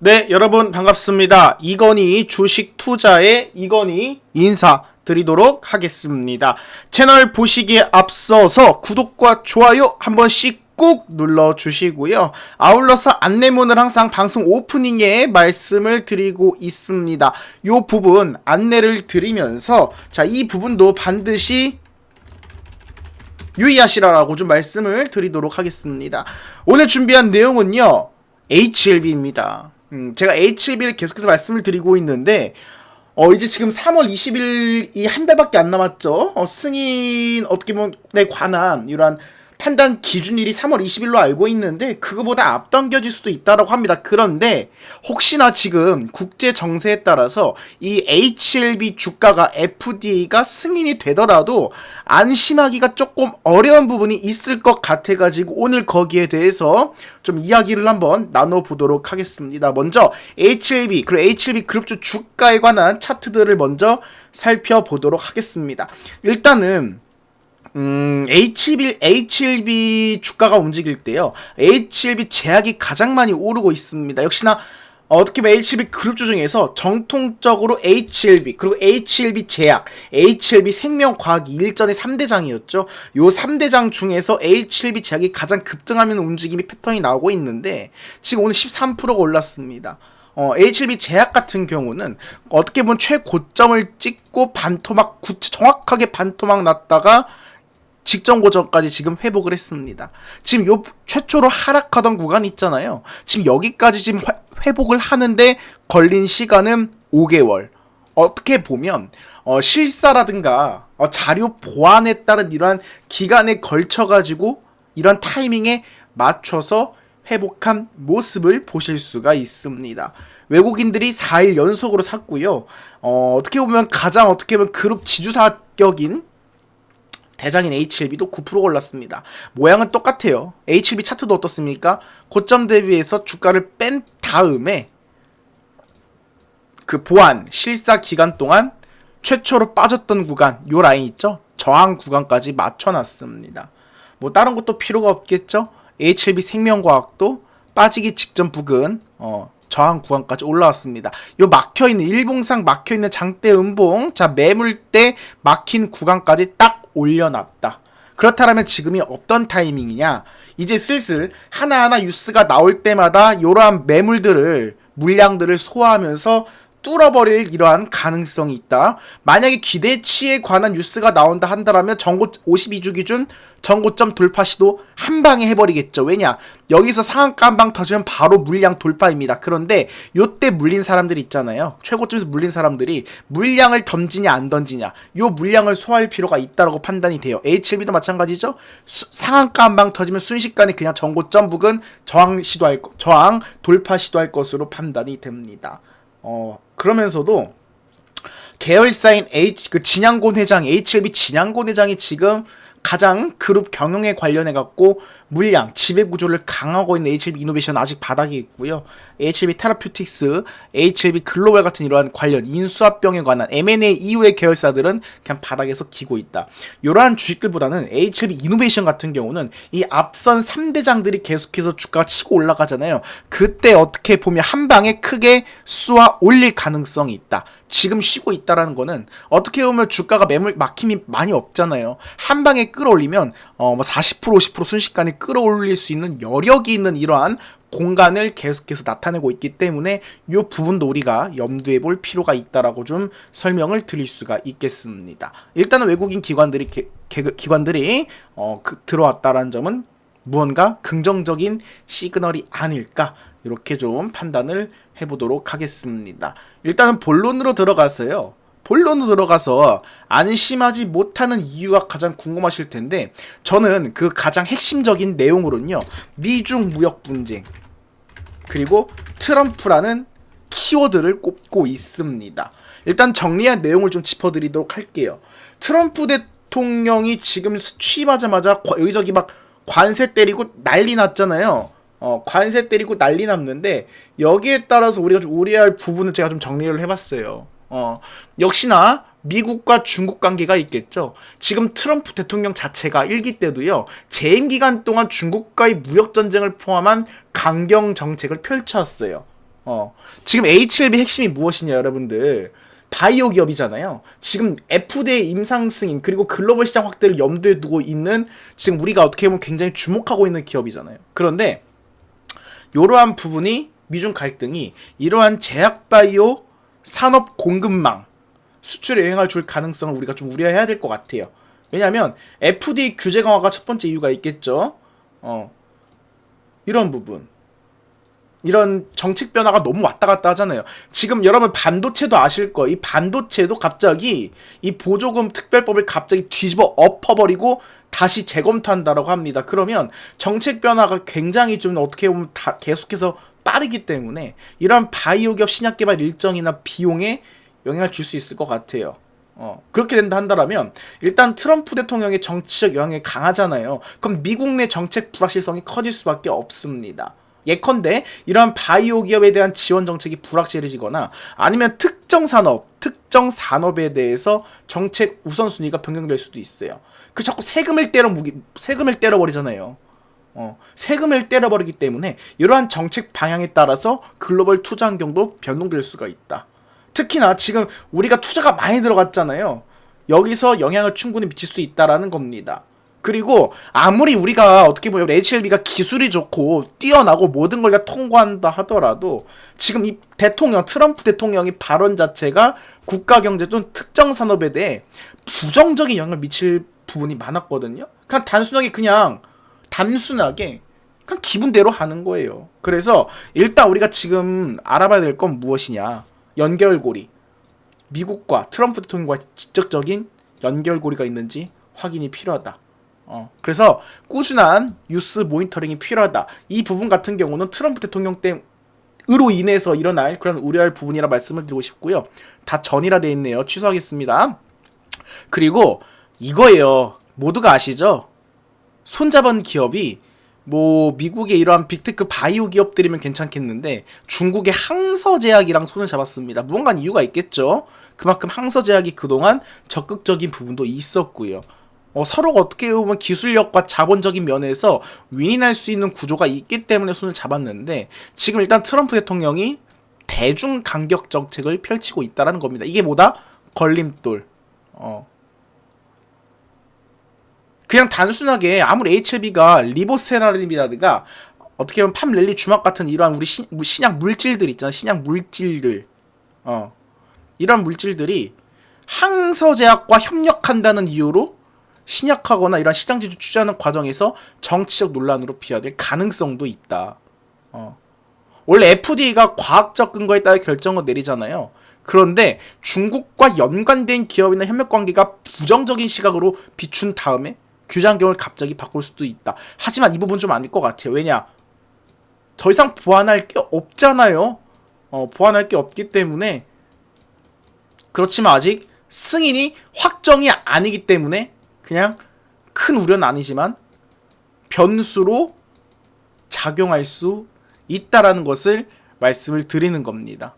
네, 여러분 반갑습니다. 이건희 주식 투자의 이건희 인사드리도록 하겠습니다. 채널 보시기에 앞서서 구독과 좋아요 한 번씩 꾹 눌러주시고요. 아울러서 안내문을 항상 방송 오프닝에 말씀을 드리고 있습니다. 요 부분 안내를 드리면서 이 부분도 반드시 유의하시라고 좀 말씀을 드리도록 하겠습니다. 오늘 준비한 내용은요, HLB입니다. 제가 HLB를 계속해서 말씀을 드리고 있는데, 이제 지금 3월 20일이 한 달밖에 안 남았죠. 승인 어떻게 보면 관한 이러한 판단 기준일이 3월 20일로 알고 있는데 그거보다 앞당겨질 수도 있다라고 합니다. 그런데 혹시나 지금 국제 정세에 따라서 이 HLB 주가가 FDA가 승인이 되더라도 안심하기가 조금 어려운 부분이 있을 것 같아가지고 오늘 거기에 대해서 좀 이야기를 한번 나눠보도록 하겠습니다. 먼저 HLB 그리고 HLB 그룹주 주가에 관한 차트들을 먼저 살펴보도록 하겠습니다. 일단은 HLB 주가가 움직일 때요, HLB 제약이 가장 많이 오르고 있습니다. 역시나 어떻게 보면 HLB 그룹주 중에서 정통적으로 HLB 그리고 HLB 제약, HLB 생명과학이 일전에 3대장이었죠. 요 3대장 중에서 HLB 제약이 가장 급등하는 움직임이 패턴이 나오고 있는데 지금 오늘 13%가 올랐습니다. HLB 제약 같은 경우는 어떻게 보면 최고점을 찍고 반토막 정확하게 반토막 났다가 직전 고점까지 지금 회복을 했습니다. 지금 요 최초로 하락하던 구간 있잖아요. 지금 여기까지 지금 회복을 하는데 걸린 시간은 5개월. 어떻게 보면 실사라든가 자료 보완에 따른 이러한 기간에 걸쳐가지고 이런 타이밍에 맞춰서 회복한 모습을 보실 수가 있습니다. 외국인들이 4일 연속으로 샀고요. 어떻게 보면 가장 그룹 지주사격인 대장인 HLB도 9% 올랐습니다. 모양은 똑같아요. HLB 차트도 어떻습니까? 고점 대비해서 주가를 뺀 다음에 그 보완 실사 기간 동안 최초로 빠졌던 구간, 요 라인 있죠? 저항 구간까지 맞춰놨습니다. 뭐 다른 것도 필요가 없겠죠? HLB 생명과학도 빠지기 직전 부근 저항 구간까지 올라왔습니다. 요 막혀있는 일봉상 막혀있는 장대 음봉, 매물대 막힌 구간까지 딱 올려놨다. 그렇다면 지금이 어떤 타이밍이냐? 이제 슬슬 하나하나 뉴스가 나올 때마다 이러한 물량들을 소화하면서 뚫어버릴 이러한 가능성이 있다. 만약에 기대치에 관한 뉴스가 나온다 한다면 52주 기준 전고점 돌파 시도 한 방에 해버리겠죠. 왜냐? 여기서 상한가 한 방 터지면 바로 물량 돌파입니다. 그런데 요때 물린 사람들 있잖아요. 최고점에서 물린 사람들이 물량을 던지냐 안 던지냐, 요 물량을 소화할 필요가 있다라고 판단이 돼요. HLB도 마찬가지죠. 상한가 한 방 터지면 순식간에 그냥 전고점 부근 저항 돌파 시도할 것으로 판단이 됩니다. 그러면서도 계열사인 진양곤 회장, HLB 진양곤 회장이 지금 가장 그룹 경영에 관련해갖고 물량, 지배 구조를 강화하고 있는 HLB 이노베이션 아직 바닥에 있고요. HLB 테라퓨틱스, HLB 글로벌 같은 이러한 관련 인수합병에 관한 M&A 이후의 계열사들은 그냥 바닥에서 기고 있다. 이러한 주식들보다는 HLB 이노베이션 같은 경우는 이 앞선 3대장들이 계속해서 주가가 치고 올라가잖아요. 그때 어떻게 보면 한 방에 크게 쏘아 올릴 가능성이 있다. 지금 쉬고 있다라는 거는 어떻게 보면 주가가 매물 막힘이 많이 없잖아요. 한 방에 끌어올리면 40% 50% 순식간에 끌어올릴 수 있는 여력이 있는 이러한 공간을 계속해서 나타내고 있기 때문에 이 부분도 우리가 염두에 볼 필요가 있다라고 좀 설명을 드릴 수가 있겠습니다. 일단은 외국인 기관들이 들어왔다라는 점은 무언가 긍정적인 시그널이 아닐까, 이렇게 좀 판단을 해보도록 하겠습니다. 일단은 본론으로 들어가서 안심하지 못하는 이유가 가장 궁금하실 텐데, 저는 그 가장 핵심적인 내용으로는요, 미중 무역 분쟁 그리고 트럼프라는 키워드를 꼽고 있습니다. 일단 정리한 내용을 좀 짚어드리도록 할게요. 트럼프 대통령이 지금 취임하자마자 여기저기 막 관세 때리고 난리 났잖아요. 관세 때리고 난리 났는데, 여기에 따라서 우리가 좀 우려할 부분을 제가 좀 정리를 해봤어요. 역시나 미국과 중국 관계가 있겠죠. 지금 트럼프 대통령 자체가 1기 때도요, 재임 기간 동안 중국과의 무역 전쟁을 포함한 강경 정책을 펼쳤어요. 지금 H7B 핵심이 무엇이냐 여러분들. 바이오 기업이잖아요. 지금 FDA 임상 승인 그리고 글로벌 시장 확대를 염두에 두고 있는 지금 우리가 어떻게 보면 굉장히 주목하고 있는 기업이잖아요. 그런데 이러한 부분이 미중 갈등이 이러한 제약 바이오 산업 공급망 수출에 영향을 줄 가능성을 우리가 좀 우려해야 될 것 같아요. 왜냐하면 FDA 규제 강화가 첫 번째 이유가 있겠죠. 이런 부분. 이런 정책 변화가 너무 왔다 갔다 하잖아요. 지금 여러분 반도체도 아실 거예요. 이 반도체도 갑자기 이 보조금 특별법을 갑자기 뒤집어 엎어버리고 다시 재검토한다라고 합니다. 그러면 정책 변화가 굉장히 좀 어떻게 보면 다 계속해서 빠르기 때문에 이러한 바이오 기업 신약 개발 일정이나 비용에 영향을 줄 수 있을 것 같아요. 그렇게 된다 한다라면 일단 트럼프 대통령의 정치적 영향이 강하잖아요. 그럼 미국 내 정책 불확실성이 커질 수밖에 없습니다. 예컨대 이러한 바이오 기업에 대한 지원 정책이 불확실해지거나 아니면 특정 산업에 대해서 정책 우선순위가 변경될 수도 있어요. 그 자꾸 세금을 때려버리잖아요. 세금을 때려버리기 때문에 이러한 정책 방향에 따라서 글로벌 투자 환경도 변동될 수가 있다. 특히나 지금 우리가 투자가 많이 들어갔잖아요. 여기서 영향을 충분히 미칠 수 있다라는 겁니다. 그리고 아무리 우리가 어떻게 보면 HLB가 기술이 좋고 뛰어나고 모든 걸 다 통과한다 하더라도 지금 이 트럼프 대통령의 발언 자체가 국가 경제 또는 특정 산업에 대해 부정적인 영향을 미칠 부분이 많았거든요. 그냥 단순하게 그냥 기분대로 하는 거예요. 그래서 일단 우리가 지금 알아봐야 될 건 무엇이냐. 연결고리. 미국과 트럼프 대통령과 직접적인 연결고리가 있는지 확인이 필요하다. 그래서 꾸준한 뉴스 모니터링이 필요하다. 이 부분 같은 경우는 트럼프 대통령 으로 인해서 일어날 그런 우려할 부분이라 말씀을 드리고 싶고요. 다 전이라 돼 있네요. 취소하겠습니다. 그리고 이거예요. 모두가 아시죠? 손잡은 기업이 미국의 이러한 빅테크 바이오 기업들이면 괜찮겠는데 중국의 항서제약이랑 손을 잡았습니다. 무언가 이유가 있겠죠. 그만큼 항서제약이 그동안 적극적인 부분도 있었고요. 서로가 어떻게 보면 기술력과 자본적인 면에서 윈윈할 수 있는 구조가 있기 때문에 손을 잡았는데 지금 일단 트럼프 대통령이 대중 간격 정책을 펼치고 있다는 겁니다. 이게 뭐다? 걸림돌. 그냥 단순하게 아무리 HLB가 리보세라림이라든가 어떻게 보면 팜렐리 주막 같은 이러한 우리 신약 물질들 있잖아. 신약 물질들. 이런 물질들이 항서제약과 협력한다는 이유로 신약하거나 이런 시장 지주 취재하는 과정에서 정치적 논란으로 비화될 가능성도 있다. 원래 FDA가 과학적 근거에 따라 결정을 내리잖아요. 그런데 중국과 연관된 기업이나 협력 관계가 부정적인 시각으로 비춘 다음에 규제 환경을 갑자기 바꿀 수도 있다. 하지만 이 부분 좀 아닐 것 같아요. 왜냐? 더 이상 보완할 게 없잖아요. 보완할 게 없기 때문에 그렇지만 아직 승인이 확정이 아니기 때문에 그냥 큰 우려는 아니지만 변수로 작용할 수 있다라는 것을 말씀을 드리는 겁니다.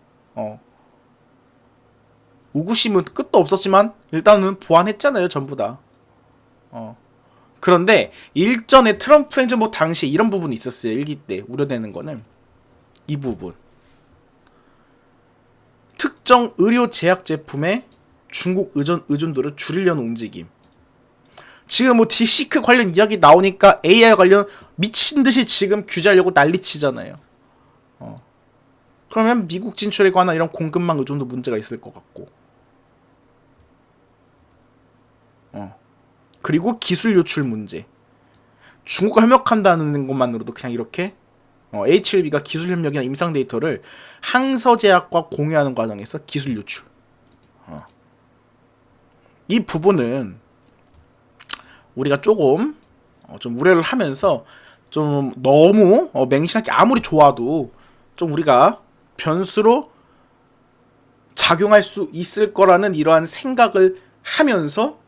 우구심은 끝도 없었지만 일단은 보완했잖아요. 전부 다. 그런데 일전에 트럼프 행정부 당시에 이런 부분이 있었어요. 일기 때 우려되는 거는 이 부분. 특정 의료 제약 제품의 중국 의존도를 줄이려는 움직임. 지금 딥시크 관련 이야기 나오니까 AI 관련 미친듯이 지금 규제하려고 난리치잖아요. 그러면 미국 진출에 관한 이런 공급망 의존도 문제가 있을 것 같고. 그리고 기술 유출 문제. 중국과 협력한다는 것만으로도 그냥 이렇게 HLB가 기술 협력이나 임상 데이터를 항서제약과 공유하는 과정에서 기술 유출. 이 부분은 우리가 조금 좀 우려를 하면서 좀 너무 맹신하게 아무리 좋아도 좀 우리가 변수로 작용할 수 있을 거라는 이러한 생각을 하면서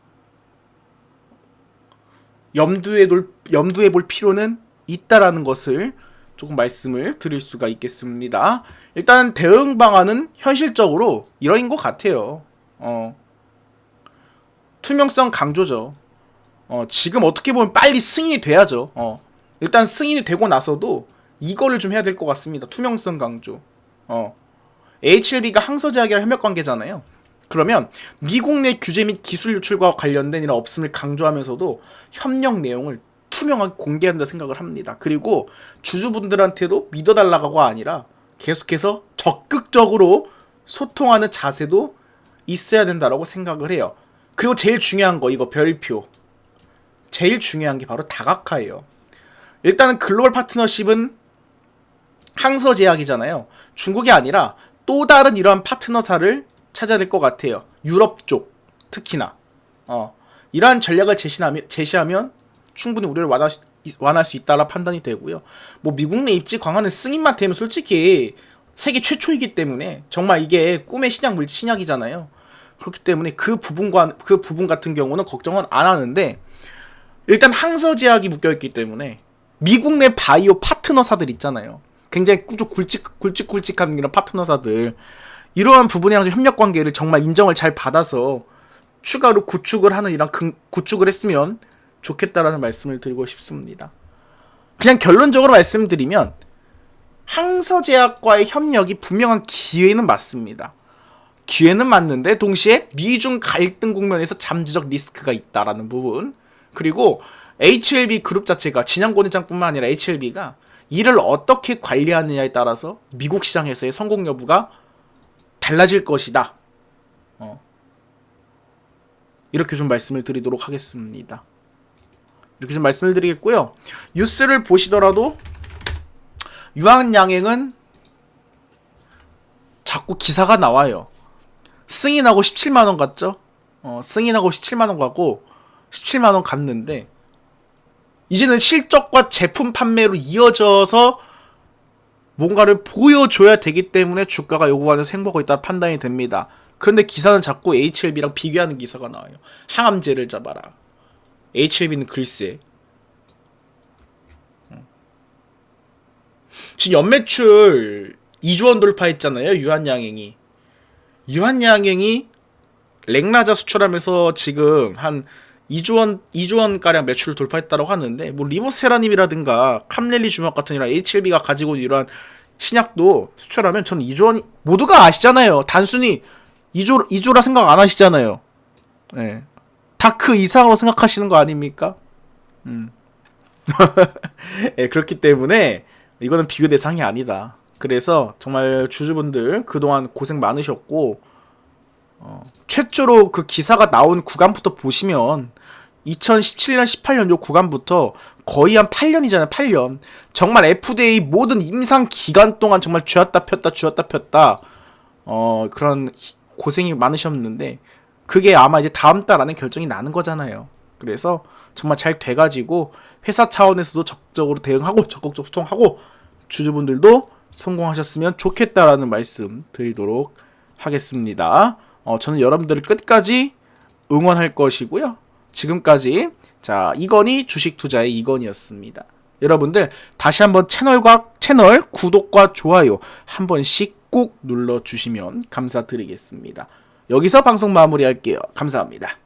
염두에 볼 필요는 있다라는 것을 조금 말씀을 드릴 수가 있겠습니다. 일단 대응 방안은 현실적으로 이러인 것 같아요. 투명성 강조죠. 지금 어떻게 보면 빨리 승인이 돼야죠. 일단 승인이 되고 나서도 이거를 좀 해야 될 것 같습니다. 투명성 강조. HLB가 항서제약이랑 협력관계잖아요. 그러면 미국 내 규제 및 기술 유출과 관련된 일은 없음을 강조하면서도 협력 내용을 투명하게 공개한다 생각을 합니다. 그리고 주주분들한테도 믿어달라고가 아니라 계속해서 적극적으로 소통하는 자세도 있어야 된다라고 생각을 해요. 그리고 제일 중요한 거, 이거 별표. 제일 중요한 게 바로 다각화예요. 일단은 글로벌 파트너십은 항서제약이잖아요. 중국이 아니라 또 다른 이러한 파트너사를 찾아야 될 것 같아요. 유럽 쪽 특히나 이러한 전략을 제시하면 충분히 우려를 완화할 수 있다라 판단이 되고요. 뭐 미국 내 입지 강화는 승인만 되면 솔직히 세계 최초이기 때문에 정말 이게 꿈의 신약이잖아요. 그렇기 때문에 그 부분 같은 경우는 걱정은 안 하는데, 일단 항서제약이 묶여있기 때문에 미국 내 바이오 파트너사들 있잖아요. 굉장히 좀 굵직굵직한 이런 파트너사들, 이러한 부분이랑 협력관계를 정말 인정을 잘 받아서 추가로 구축을 하는 이런 구축을 했으면 좋겠다라는 말씀을 드리고 싶습니다. 그냥 결론적으로 말씀드리면 항서제약과의 협력이 분명한 기회는 맞습니다. 기회는 맞는데 동시에 미중 갈등 국면에서 잠재적 리스크가 있다라는 부분, 그리고 HLB 그룹 자체가 진양권 회장뿐만 아니라 HLB가 이를 어떻게 관리하느냐에 따라서 미국 시장에서의 성공 여부가 달라질 것이다. 이렇게 좀 말씀을 드리도록 하겠습니다. 이렇게 좀 말씀을 드리겠고요. 뉴스를 보시더라도 유한양행은 자꾸 기사가 나와요. 승인하고 17만원 갔죠? 승인하고 17만원 가고 17만원 갔는데 이제는 실적과 제품 판매로 이어져서 뭔가를 보여줘야 되기 때문에 주가가 요구하는 행보가 있다 판단이 됩니다. 그런데 기사는 자꾸 HLB랑 비교하는 기사가 나와요. 항암제를 잡아라. HLB는 글쎄. 지금 연매출 2조원 돌파했잖아요. 유한양행이. 렉라자 수출하면서 지금 한 2조원가량 매출을 돌파했다고 하는데, 뭐 리보세라님이라든가 캄렐리 주막 같은 이런 HLB가 가지고 이러한 신약도 수출하면 전 2조원, 모두가 아시잖아요. 단순히 2조라 생각 안 하시잖아요. 네. 다 그 이상으로 생각하시는 거 아닙니까? 네, 그렇기 때문에 이거는 비교 대상이 아니다. 그래서 정말 주주분들 그동안 고생 많으셨고, 최초로 그 기사가 나온 구간부터 보시면 2017년, 18년 요 구간부터 거의 한 8년이잖아요. 8년. 정말 FDA 모든 임상 기간 동안 정말 쥐었다 폈다 그런 고생이 많으셨는데, 그게 아마 이제 다음 달 안에 결정이 나는 거잖아요. 그래서 정말 잘 돼가지고 회사 차원에서도 적극적으로 대응하고 적극적 소통하고 주주분들도 성공하셨으면 좋겠다라는 말씀 드리도록 하겠습니다. 저는 여러분들을 끝까지 응원할 것이고요. 지금까지 이건희 주식 투자의 이건희였습니다. 여러분들 다시 한번 채널 구독과 좋아요 한 번씩 꾹 눌러주시면 감사드리겠습니다. 여기서 방송 마무리할게요. 감사합니다.